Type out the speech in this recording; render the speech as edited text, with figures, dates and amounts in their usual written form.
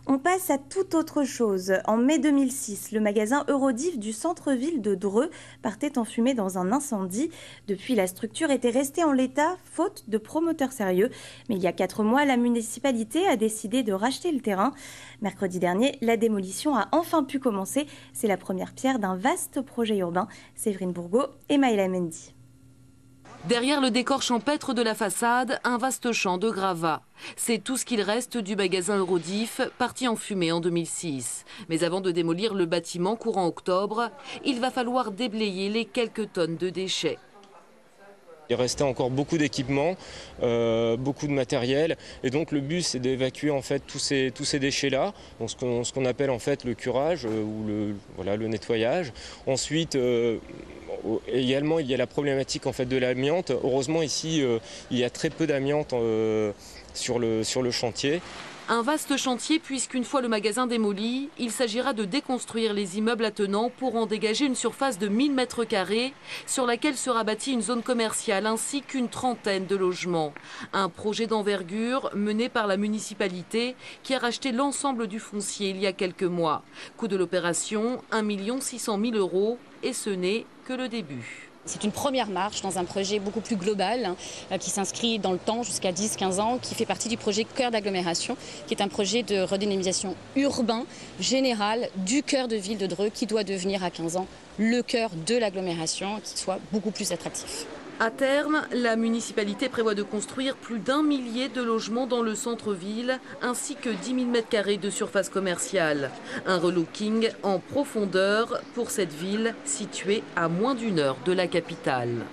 On passe à toute autre chose. En mai 2006, le magasin Eurodif du centre-ville de Dreux partait en fumée dans un incendie. Depuis, la structure était restée en l'état, faute de promoteurs sérieux. Mais il y a 4 mois, la municipalité a décidé de racheter le terrain. Mercredi dernier, la démolition a enfin pu commencer. C'est la première pierre d'un vaste projet urbain. Séverine Bourgault et Maëla Mendy. Derrière le décor champêtre de la façade, un vaste champ de gravats. C'est tout ce qu'il reste du magasin Eurodif, parti en fumée en 2006. Mais avant de démolir le bâtiment courant octobre, il va falloir déblayer les quelques tonnes de déchets. Il restait encore beaucoup d'équipements, beaucoup de matériel, et donc le but c'est d'évacuer en fait tous ces déchets-là, ce qu'on appelle en fait le curage ou le nettoyage. Ensuite, également il y a la problématique en fait de l'amiante. Heureusement ici il y a très peu d'amiante sur le chantier. Un vaste chantier puisqu'une fois le magasin démoli, il s'agira de déconstruire les immeubles attenants pour en dégager une surface de 1000 m² sur laquelle sera bâtie une zone commerciale ainsi qu'une trentaine de logements. Un projet d'envergure mené par la municipalité qui a racheté l'ensemble du foncier il y a quelques mois. Coût de l'opération, 1 600 000 € et ce n'est que le début. C'est une première marche dans un projet beaucoup plus global qui s'inscrit dans le temps jusqu'à 10-15 ans, qui fait partie du projet Cœur d'agglomération, qui est un projet de redynamisation urbain, général, du cœur de ville de Dreux, qui doit devenir à 15 ans le cœur de l'agglomération, qui soit beaucoup plus attractif. À terme, la municipalité prévoit de construire plus d'1 millier de logements dans le centre-ville, ainsi que 10 000 m² de surface commerciale. Un relooking en profondeur pour cette ville située à moins d'1 heure de la capitale.